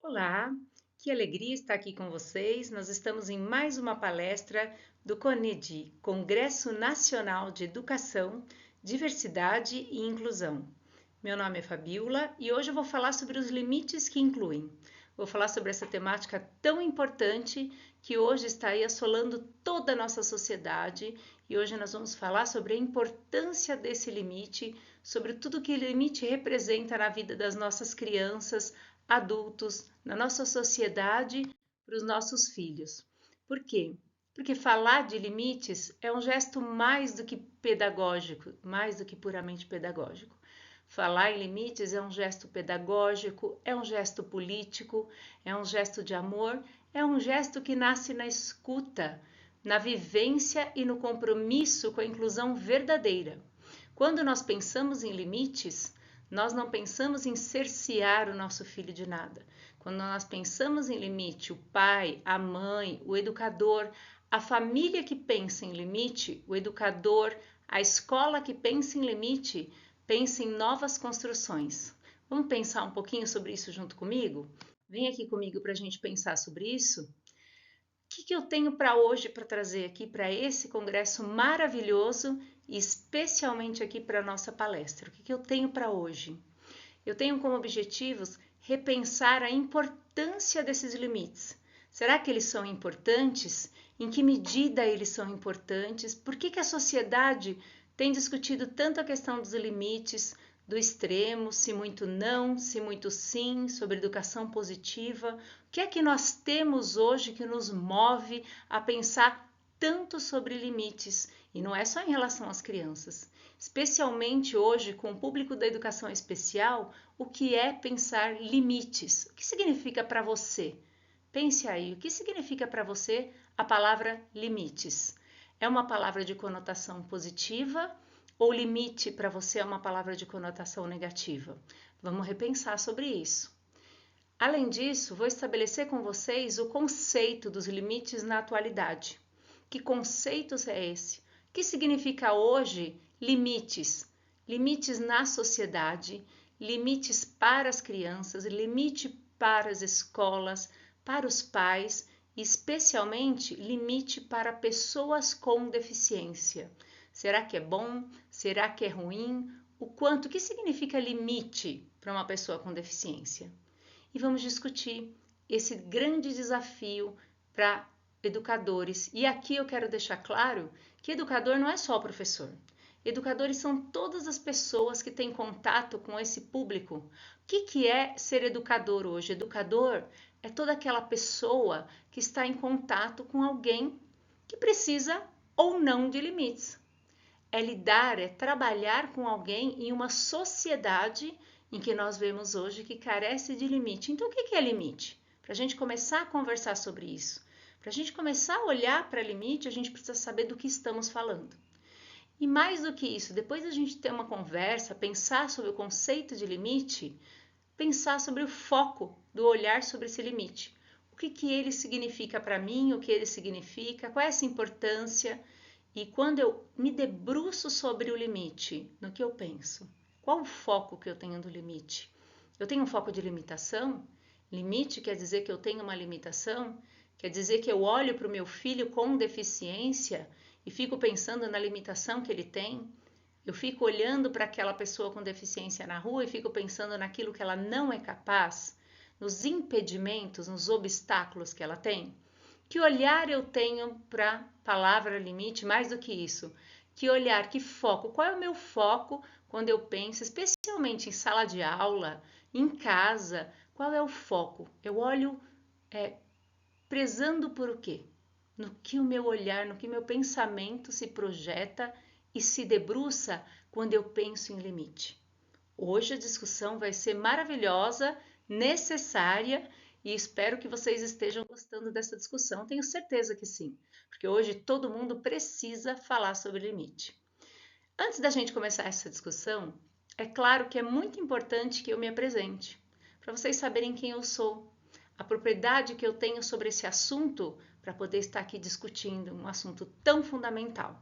Olá, que alegria estar aqui com vocês. Nós estamos em mais uma palestra do CONEDI, Congresso Nacional de Educação, Diversidade e Inclusão. Meu nome é Fabiola e hoje eu vou falar sobre os limites que incluem. Vou falar sobre essa temática tão importante que hoje está aí assolando toda a nossa sociedade e hoje nós vamos falar sobre a importância desse limite, sobre tudo que o limite representa na vida das nossas crianças, adultos, na nossa sociedade, para os nossos filhos. Por quê? Porque falar de limites é um gesto mais do que pedagógico, mais do que puramente pedagógico. Falar em limites é um gesto pedagógico, é um gesto político, é um gesto de amor, é um gesto que nasce na escuta, na vivência e no compromisso com a inclusão verdadeira. Quando nós pensamos em limites, nós não pensamos em cercear o nosso filho de nada. Quando nós pensamos em limite, o pai, a mãe, o educador, a família que pensa em limite, o educador, a escola que pensa em limite, pensa em novas construções. Vamos pensar um pouquinho sobre isso junto comigo? Vem aqui comigo para a gente pensar sobre isso. O que eu tenho para hoje para trazer aqui para esse congresso maravilhoso e especialmente aqui para a nossa palestra? O que eu tenho para hoje? Eu tenho como objetivos repensar a importância desses limites. Será que eles são importantes? Em que medida eles são importantes? Por que a sociedade tem discutido tanto a questão dos limites, do extremo, se muito não, se muito sim, sobre educação positiva? O que é que nós temos hoje que nos move a pensar tanto sobre limites? E não é só em relação às crianças. Especialmente hoje, com o público da educação especial, o que é pensar limites? O que significa para você? Pense aí, o que significa para você a palavra limites? É uma palavra de conotação positiva ou limite para você é uma palavra de conotação negativa? Vamos repensar sobre isso. Além disso, vou estabelecer com vocês o conceito dos limites na atualidade. Que conceitos é esse? O que significa hoje limites? Limites na sociedade, limites para as crianças, limite para as escolas, para os pais, e especialmente limite para pessoas com deficiência. Será que é bom? Será que é ruim? O que significa limite para uma pessoa com deficiência? E vamos discutir esse grande desafio para educadores. E aqui eu quero deixar claro que educador não é só o professor. Educadores são todas as pessoas que têm contato com esse público. O que é ser educador hoje? Educador é toda aquela pessoa que está em contato com alguém que precisa ou não de limites. É lidar, é trabalhar com alguém em uma sociedade em que nós vemos hoje que carece de limite. Então, o que é limite? Para a gente começar a conversar sobre isso, para a gente começar a olhar para limite, a gente precisa saber do que estamos falando. E mais do que isso, depois da gente ter uma conversa, pensar sobre o conceito de limite, pensar sobre o foco do olhar sobre esse limite. O que ele significa para mim, o que ele significa, qual é essa importância. E quando eu me debruço sobre o limite, no que eu penso? Qual o foco que eu tenho do limite? Eu tenho um foco de limitação? Limite quer dizer que eu tenho uma limitação? Quer dizer que eu olho para o meu filho com deficiência e fico pensando na limitação que ele tem? Eu fico olhando para aquela pessoa com deficiência na rua e fico pensando naquilo que ela não é capaz, nos impedimentos, nos obstáculos que ela tem? Que olhar eu tenho para a palavra limite, mais do que isso? Que olhar, que foco? Qual é o meu foco quando eu penso, especialmente em sala de aula, em casa? Qual é o foco? Eu olho prezando por o quê? No que o meu olhar, no que meu pensamento se projeta e se debruça quando eu penso em limite. Hoje a discussão vai ser maravilhosa, necessária e espero que vocês estejam gostando dessa discussão. Tenho certeza que sim, porque hoje todo mundo precisa falar sobre limite. Antes da gente começar essa discussão, é claro que é muito importante que eu me apresente, para vocês saberem quem eu sou, a propriedade que eu tenho sobre esse assunto para poder estar aqui discutindo um assunto tão fundamental.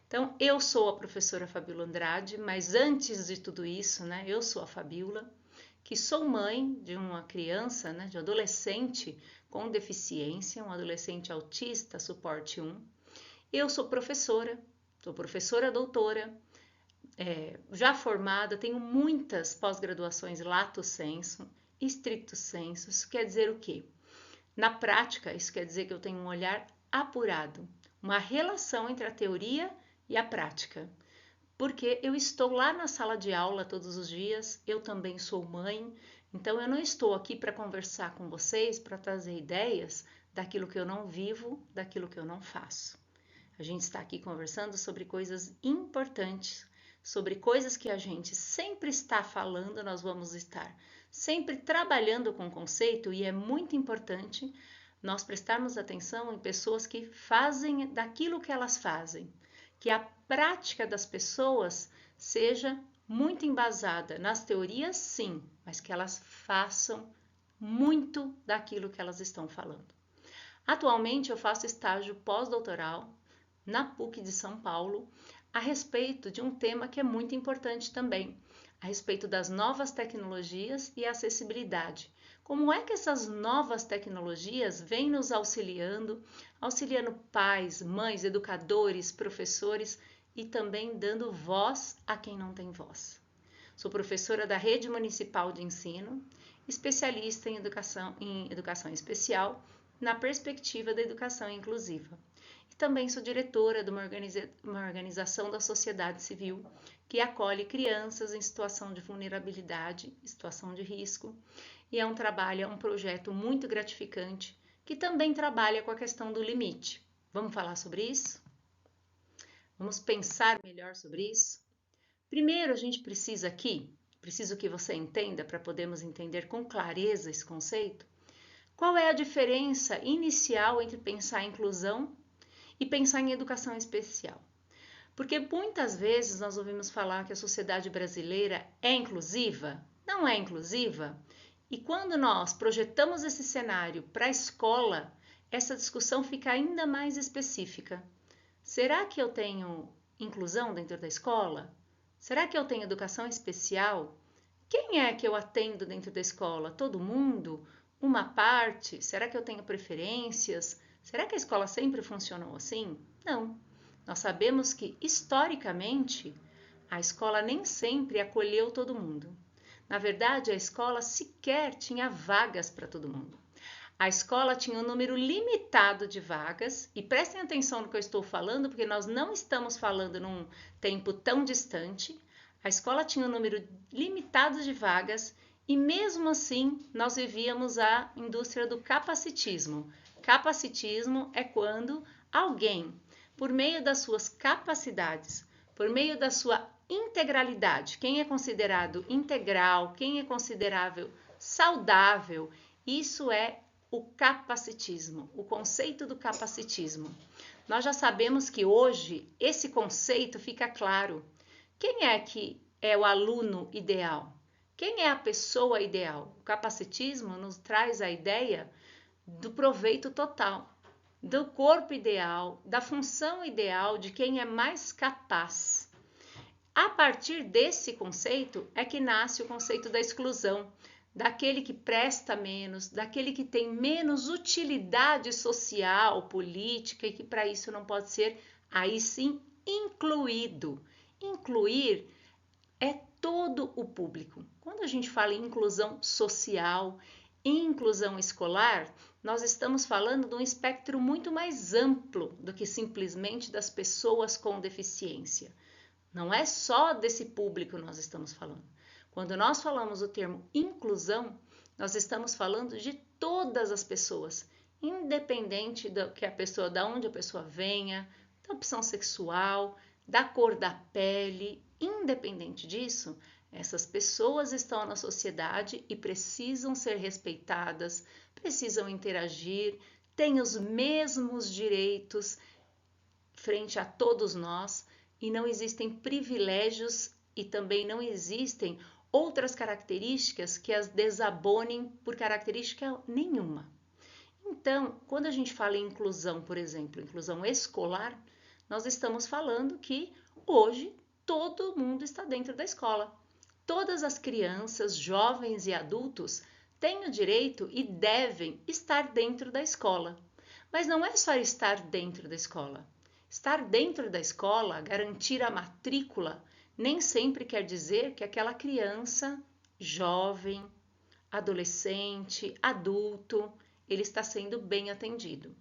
Então, eu sou a professora Fabiola Andrade, mas antes de tudo isso, né, eu sou a Fabiola, que sou mãe de uma criança, né, de um adolescente com deficiência, um adolescente autista, suporte 1. Eu sou professora doutora, já formada, tenho muitas pós-graduações lato sensu, stricto sensu. Isso quer dizer o quê? Na prática, isso quer dizer que eu tenho um olhar apurado, uma relação entre a teoria e a prática. Porque eu estou lá na sala de aula todos os dias, eu também sou mãe, então eu não estou aqui para conversar com vocês, para trazer ideias daquilo que eu não vivo, daquilo que eu não faço. A gente está aqui conversando sobre coisas importantes, sobre coisas que a gente sempre está falando, nós vamos estar sempre trabalhando com o conceito, e é muito importante nós prestarmos atenção em pessoas que fazem daquilo que elas fazem, que a prática das pessoas seja muito embasada nas teorias, sim, mas que elas façam muito daquilo que elas estão falando. Atualmente eu faço estágio pós-doutoral na PUC de São Paulo a respeito de um tema que é muito importante também, a respeito das novas tecnologias e acessibilidade. Como é que essas novas tecnologias vêm nos auxiliando pais, mães, educadores, professores e também dando voz a quem não tem voz. Sou professora da Rede Municipal de Ensino, especialista em educação especial, na perspectiva da educação inclusiva. E também sou diretora de uma organização da sociedade civil que acolhe crianças em situação de vulnerabilidade, situação de risco, e é um projeto muito gratificante que também trabalha com a questão do limite. Vamos falar sobre isso? Vamos pensar melhor sobre isso? Primeiro, a gente preciso que você entenda para podermos entender com clareza esse conceito, qual é a diferença inicial entre pensar em inclusão e pensar em educação especial. Porque muitas vezes nós ouvimos falar que a sociedade brasileira é inclusiva, não é inclusiva, e quando nós projetamos esse cenário para a escola, essa discussão fica ainda mais específica. Será que eu tenho inclusão dentro da escola? Será que eu tenho educação especial? Quem é que eu atendo dentro da escola? Todo mundo? Uma parte? Será que eu tenho preferências? Será que a escola sempre funcionou assim? Não. Nós sabemos que, historicamente, a escola nem sempre acolheu todo mundo. Na verdade, a escola sequer tinha vagas para todo mundo. A escola tinha um número limitado de vagas, e prestem atenção no que eu estou falando, porque nós não estamos falando num tempo tão distante. A escola tinha um número limitado de vagas e, mesmo assim, nós vivíamos a indústria do capacitismo. Capacitismo é quando alguém, por meio das suas capacidades, por meio da sua integralidade, quem é considerado integral, quem é considerável saudável, isso é o capacitismo, o conceito do capacitismo. Nós já sabemos que hoje esse conceito fica claro. Quem é que é o aluno ideal? Quem é a pessoa ideal? O capacitismo nos traz a ideia do proveito total, do corpo ideal, da função ideal de quem é mais capaz. A partir desse conceito é que nasce o conceito da exclusão, daquele que presta menos, daquele que tem menos utilidade social, política e que para isso não pode ser, aí sim, incluído. Incluir é todo o público. Quando a gente fala em inclusão social, inclusão escolar, nós estamos falando de um espectro muito mais amplo do que simplesmente das pessoas com deficiência. Não é só desse público que nós estamos falando. Quando nós falamos o termo inclusão, nós estamos falando de todas as pessoas, independente de onde a pessoa venha, da opção sexual, da cor da pele, independente disso, essas pessoas estão na sociedade e precisam ser respeitadas, precisam interagir, têm os mesmos direitos frente a todos nós e não existem privilégios e também não existem outras características que as desabonem por característica nenhuma. Então, quando a gente fala em inclusão, por exemplo, inclusão escolar, nós estamos falando que hoje todo mundo está dentro da escola. Todas as crianças, jovens e adultos têm o direito e devem estar dentro da escola. Mas não é só estar dentro da escola. Estar dentro da escola, garantir a matrícula, nem sempre quer dizer que aquela criança, jovem, adolescente, adulto, ele está sendo bem atendido.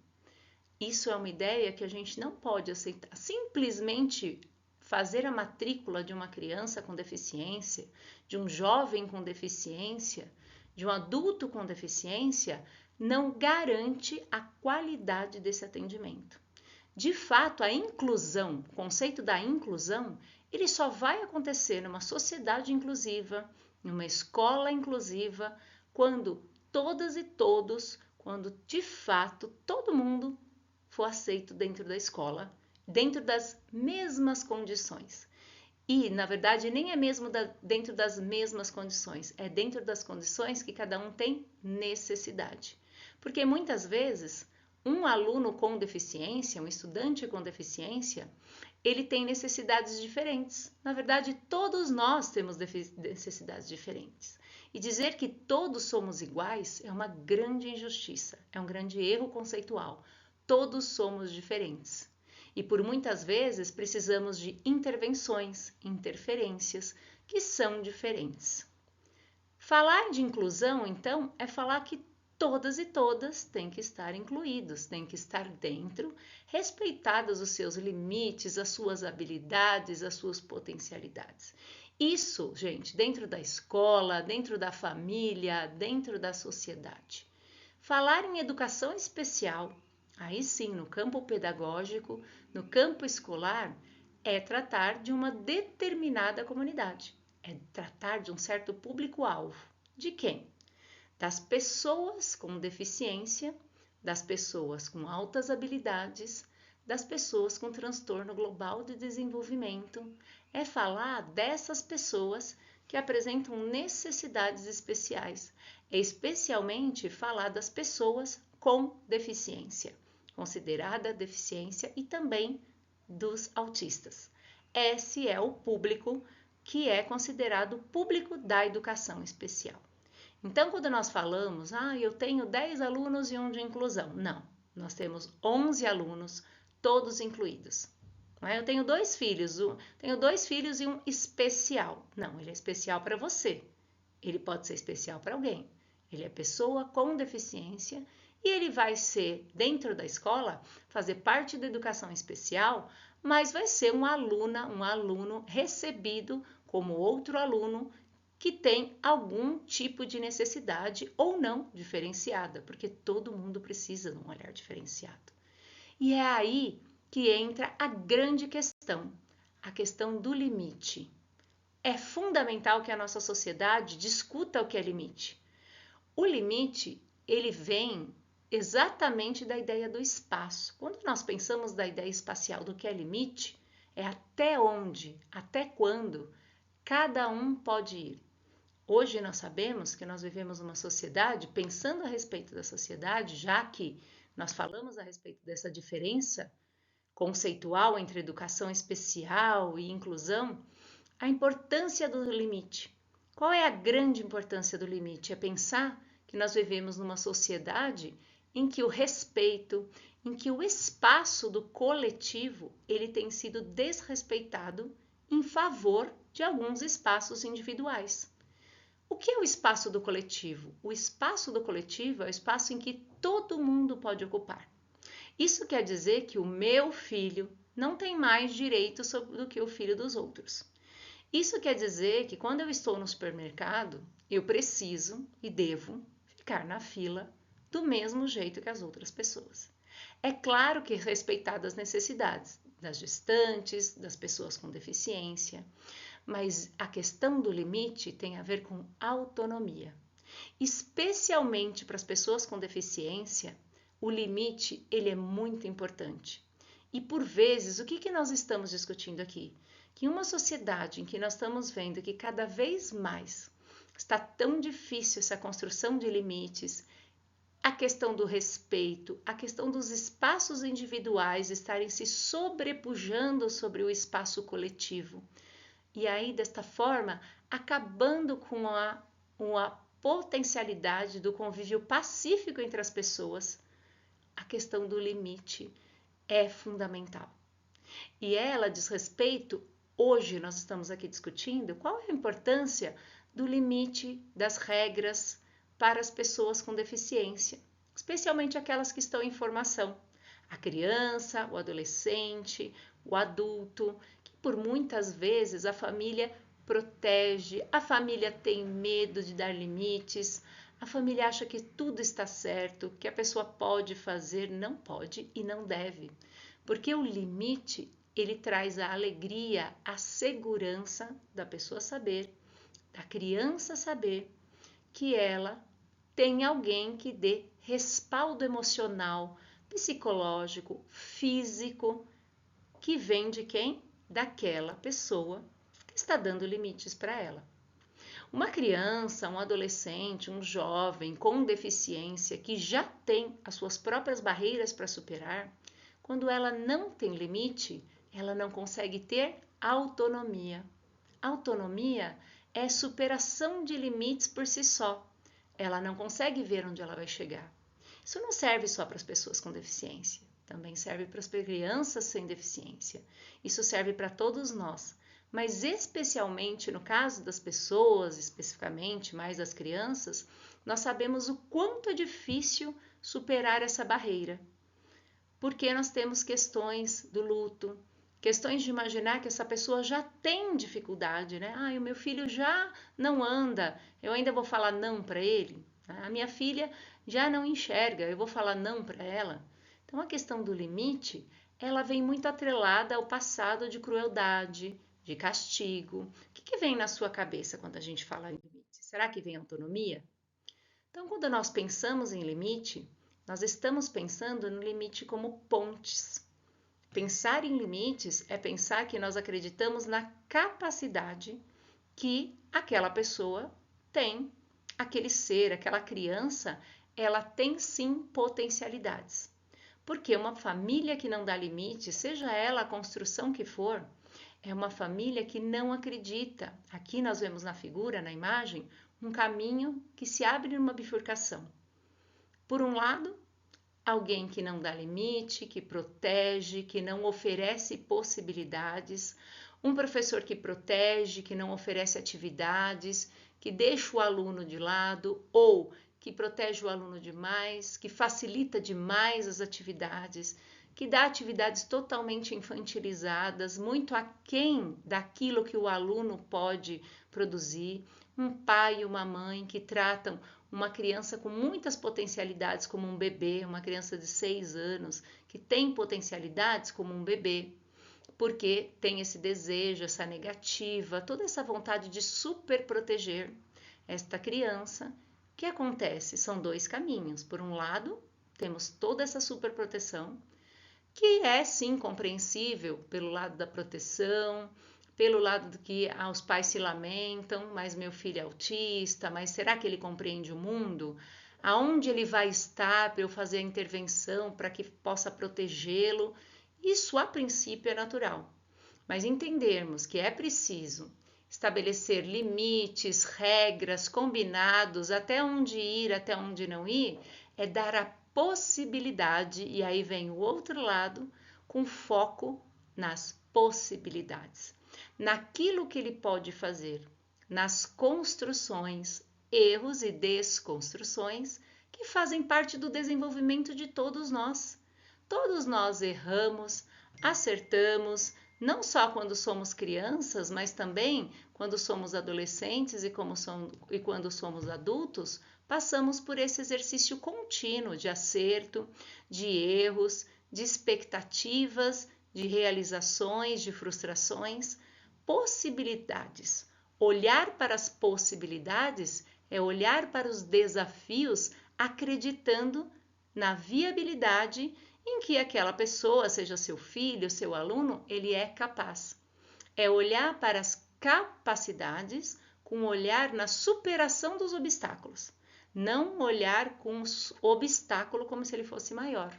Isso é uma ideia que a gente não pode aceitar. Simplesmente fazer a matrícula de uma criança com deficiência, de um jovem com deficiência, de um adulto com deficiência, não garante a qualidade desse atendimento. De fato, a inclusão, o conceito da inclusão, ele só vai acontecer numa sociedade inclusiva, numa escola inclusiva, quando todas e todos, quando de fato todo mundo for aceito dentro da escola, dentro das mesmas condições. E, na verdade, nem é mesmo dentro das mesmas condições, é dentro das condições que cada um tem necessidade. Porque muitas vezes, um aluno com deficiência, um estudante com deficiência, ele tem necessidades diferentes. Na verdade, todos nós temos necessidades diferentes. E dizer que todos somos iguais é uma grande injustiça, é um grande erro conceitual. Todos somos diferentes. E por muitas vezes precisamos de intervenções, interferências que são diferentes. Falar de inclusão, então, é falar que todas e todas têm que estar incluídos, têm que estar dentro, respeitados os seus limites, as suas habilidades, as suas potencialidades. Isso, gente, dentro da escola, dentro da família, dentro da sociedade. Falar em educação especial, aí sim, no campo pedagógico, no campo escolar, é tratar de uma determinada comunidade, é tratar de um certo público-alvo. De quem? Das pessoas com deficiência, das pessoas com altas habilidades, das pessoas com transtorno global de desenvolvimento. É falar dessas pessoas que apresentam necessidades especiais, é especialmente falar das pessoas com deficiência, considerada deficiência, e também dos autistas. Esse é o público que é considerado público da educação especial. Então, quando nós falamos, eu tenho 10 alunos e um de inclusão. Não, nós temos 11 alunos, todos incluídos. Eu tenho 2 filhos, e um especial. Não, ele é especial para você. Ele pode ser especial para alguém. Ele é pessoa com deficiência e ele vai ser, dentro da escola, fazer parte da educação especial, mas vai ser um aluno recebido como outro aluno que tem algum tipo de necessidade ou não diferenciada, porque todo mundo precisa de um olhar diferenciado. E é aí que entra a grande questão, a questão do limite. É fundamental que a nossa sociedade discuta o que é limite. O limite, ele vem exatamente da ideia do espaço. Quando nós pensamos da ideia espacial do que é limite, é até onde, até quando cada um pode ir. Hoje nós sabemos que nós vivemos uma sociedade, pensando a respeito da sociedade, já que nós falamos a respeito dessa diferença conceitual entre educação especial e inclusão, a importância do limite. Qual é a grande importância do limite? É pensar que nós vivemos numa sociedade em que o respeito, em que o espaço do coletivo, ele tem sido desrespeitado em favor de alguns espaços individuais. O que é o espaço do coletivo? O espaço do coletivo é o espaço em que todo mundo pode ocupar. Isso quer dizer que o meu filho não tem mais direito do que o filho dos outros. Isso quer dizer que quando eu estou no supermercado, eu preciso e devo ficar na fila do mesmo jeito que as outras pessoas. É claro que respeitadas as necessidades das gestantes, das pessoas com deficiência, mas a questão do limite tem a ver com autonomia. Especialmente para as pessoas com deficiência, o limite ele é muito importante. E por vezes, o que nós estamos discutindo aqui? Que em uma sociedade em que nós estamos vendo que cada vez mais está tão difícil essa construção de limites, a questão do respeito, a questão dos espaços individuais estarem se sobrepujando sobre o espaço coletivo. E aí, desta forma, acabando com a potencialidade do convívio pacífico entre as pessoas, a questão do limite é fundamental. E ela diz respeito, hoje nós estamos aqui discutindo qual é a importância do limite das regras para as pessoas com deficiência, especialmente aquelas que estão em formação. A criança, o adolescente, o adulto, que por muitas vezes a família protege, a família tem medo de dar limites, a família acha que tudo está certo, que a pessoa pode fazer, não pode e não deve. Porque o limite, ele traz a alegria, a segurança da pessoa saber, da criança saber que ela tem alguém que dê respaldo emocional, psicológico, físico, que vem de quem? Daquela pessoa que está dando limites para ela. Uma criança, um adolescente, um jovem com deficiência que já tem as suas próprias barreiras para superar, quando ela não tem limite, ela não consegue ter autonomia. Autonomia é superação de limites por si só. Ela não consegue ver onde ela vai chegar. Isso não serve só para as pessoas com deficiência, também serve para as crianças sem deficiência. Isso serve para todos nós, mas especialmente no caso das pessoas, especificamente mais das crianças, nós sabemos o quanto é difícil superar essa barreira. Porque nós temos questões do luto, questões de imaginar que essa pessoa já tem dificuldade, né? O meu filho já não anda, eu ainda vou falar não para ele. A minha filha já não enxerga, eu vou falar não para ela. Então, a questão do limite, ela vem muito atrelada ao passado de crueldade, de castigo. O que vem na sua cabeça quando a gente fala em limite? Será que vem autonomia? Então, quando nós pensamos em limite, nós estamos pensando no limite como pontes. Pensar em limites é pensar que nós acreditamos na capacidade que aquela pessoa tem, aquele ser, aquela criança, ela tem sim potencialidades. Porque uma família que não dá limite, seja ela a construção que for, é uma família que não acredita. Aqui nós vemos na figura, na imagem, um caminho que se abre numa bifurcação. Por um lado, alguém que não dá limite, que protege, que não oferece possibilidades, um professor que protege, que não oferece atividades, que deixa o aluno de lado ou que protege o aluno demais, que facilita demais as atividades, que dá atividades totalmente infantilizadas, muito aquém daquilo que o aluno pode produzir, um pai e uma mãe que tratam uma criança com muitas potencialidades como um bebê, uma criança de 6 anos, que tem potencialidades como um bebê, porque tem esse desejo, essa negativa, toda essa vontade de super proteger esta criança. O que acontece? São dois caminhos. Por um lado, temos toda essa super proteção, que é sim compreensível pelo lado da proteção, pelo lado do que os pais se lamentam, mas meu filho é autista, mas será que ele compreende o mundo? Aonde ele vai estar para eu fazer a intervenção para que possa protegê-lo? Isso a princípio é natural, mas entendermos que é preciso estabelecer limites, regras, combinados, até onde ir, até onde não ir, é dar a possibilidade, e aí vem o outro lado, com foco nas possibilidades, naquilo que ele pode fazer, nas construções, erros e desconstruções que fazem parte do desenvolvimento de todos nós. Todos nós erramos, acertamos, não só quando somos crianças, mas também quando somos adolescentes e quando somos adultos, passamos por esse exercício contínuo de acerto, de erros, de expectativas, de realizações, de frustrações, possibilidades. Olhar para as possibilidades é olhar para os desafios acreditando na viabilidade em que aquela pessoa, seja seu filho, seu aluno, ele é capaz. É olhar para as capacidades com um olhar na superação dos obstáculos. Não olhar com o obstáculo como se ele fosse maior.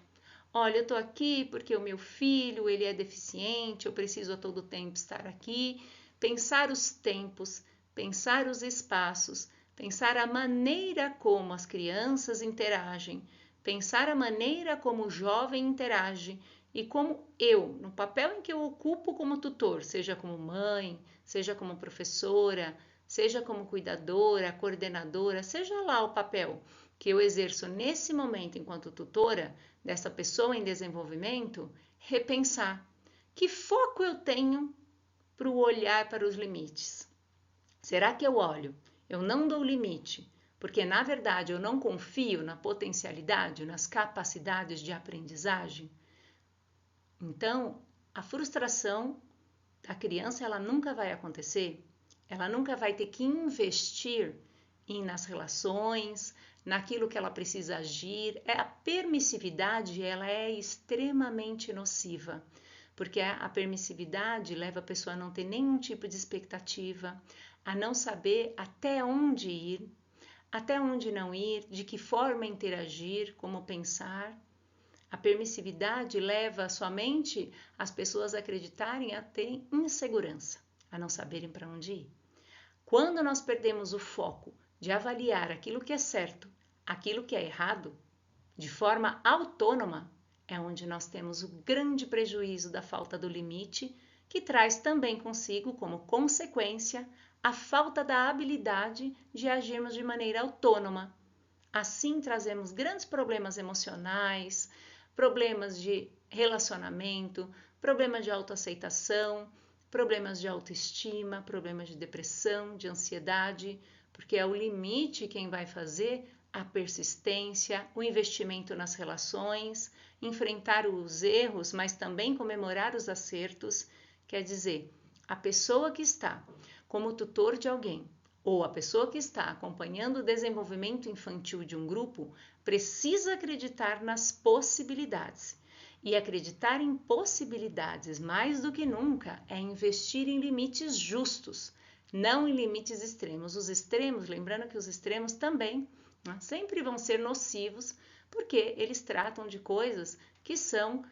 Olha, eu estou aqui porque o meu filho, ele é deficiente, eu preciso a todo tempo estar aqui. Pensar os tempos, pensar os espaços, pensar a maneira como as crianças interagem, pensar a maneira como o jovem interage e como eu, no papel em que eu ocupo como tutor, seja como mãe, seja como professora, seja como cuidadora, coordenadora, seja lá o papel que eu exerço nesse momento enquanto tutora dessa pessoa em desenvolvimento, repensar que foco eu tenho para o olhar para os limites. Será que eu olho? Eu não dou limite, porque na verdade eu não confio na potencialidade, nas capacidades de aprendizagem? Então, a frustração da criança ela nunca vai acontecer, ela nunca vai ter que investir nas relações, naquilo que ela precisa agir. A permissividade ela é extremamente nociva, porque a permissividade leva a pessoa a não ter nenhum tipo de expectativa, a não saber até onde ir, até onde não ir, de que forma interagir, como pensar. A permissividade leva somente as pessoas a acreditarem a terem insegurança, a não saberem para onde ir. Quando nós perdemos o foco de avaliar aquilo que é certo, aquilo que é errado, de forma autônoma, é onde nós temos o grande prejuízo da falta do limite, que traz também consigo, como consequência, a falta da habilidade de agirmos de maneira autônoma. Assim, trazemos grandes problemas emocionais, problemas de relacionamento, problemas de autoaceitação, problemas de autoestima, problemas de depressão, de ansiedade, porque é o limite quem vai fazer a persistência, o investimento nas relações, enfrentar os erros, mas também comemorar os acertos. Quer dizer, a pessoa que está como tutor de alguém ou a pessoa que está acompanhando o desenvolvimento infantil de um grupo precisa acreditar nas possibilidades. E acreditar em possibilidades mais do que nunca é investir em limites justos, não em limites extremos. Os extremos, lembrando que os extremos também sempre vão ser nocivos, porque eles tratam de coisas que são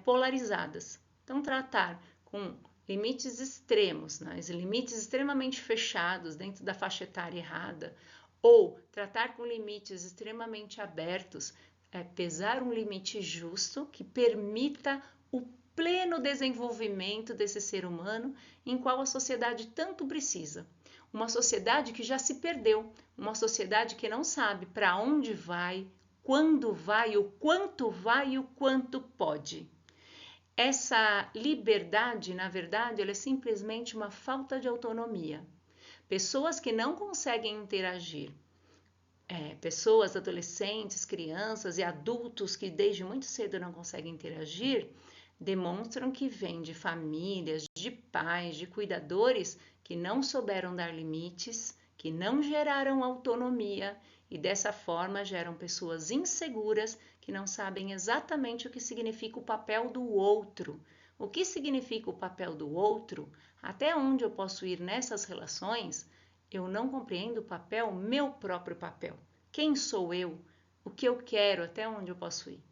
polarizadas. Então, tratar com limites extremos, limites extremamente fechados dentro da faixa etária errada, ou tratar com limites extremamente abertos, pesar um limite justo que permita o pleno desenvolvimento desse ser humano em qual a sociedade tanto precisa. Uma sociedade que já se perdeu, uma sociedade que não sabe para onde vai, quando vai, o quanto vai e o quanto pode. Essa liberdade, na verdade, ela é simplesmente uma falta de autonomia. Pessoas que não conseguem interagir, pessoas, adolescentes, crianças e adultos que desde muito cedo não conseguem interagir, demonstram que vêm de famílias, de pais, de cuidadores que não souberam dar limites, que não geraram autonomia e dessa forma geram pessoas inseguras que não sabem exatamente o que significa o papel do outro. O que significa o papel do outro? Até onde eu posso ir nessas relações? Eu não compreendo o papel, meu próprio papel. Quem sou eu? O que eu quero? Até onde eu posso ir?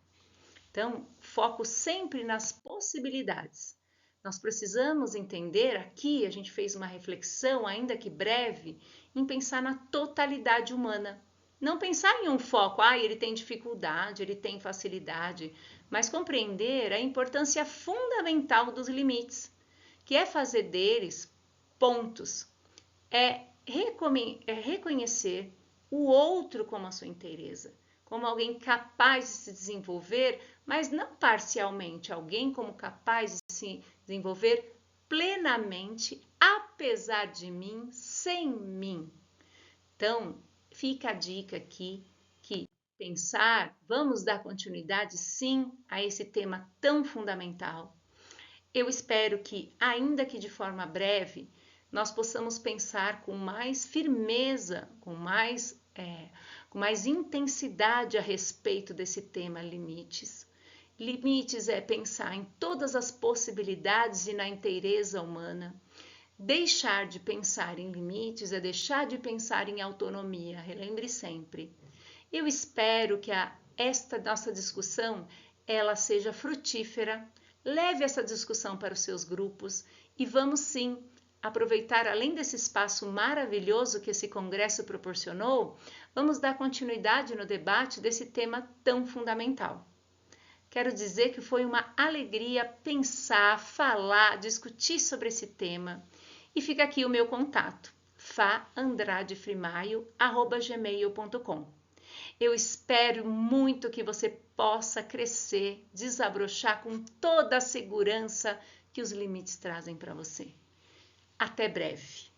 Então, foco sempre nas possibilidades. Nós precisamos entender, aqui a gente fez uma reflexão, ainda que breve, em pensar na totalidade humana. Não pensar em um foco, ele tem dificuldade, ele tem facilidade, mas compreender a importância fundamental dos limites, que é fazer deles pontos, é reconhecer o outro como a sua inteireza, como alguém capaz de se desenvolver, mas não parcialmente, alguém como capaz de se desenvolver plenamente, apesar de mim, sem mim. Então, fica a dica aqui que pensar, vamos dar continuidade sim a esse tema tão fundamental. Eu espero que, ainda que de forma breve, nós possamos pensar com mais firmeza, com mais intensidade a respeito desse tema limites. Limites é pensar em todas as possibilidades e na inteireza humana. Deixar de pensar em limites é deixar de pensar em autonomia, relembre sempre. Eu espero que esta nossa discussão ela seja frutífera, leve essa discussão para os seus grupos e vamos sim aproveitar além desse espaço maravilhoso que esse congresso proporcionou, vamos dar continuidade no debate desse tema tão fundamental. Quero dizer que foi uma alegria pensar, falar, discutir sobre esse tema. E fica aqui o meu contato, faandradefrimaio@gmail.com. Eu espero muito que você possa crescer, desabrochar com toda a segurança que os limites trazem para você. Até breve!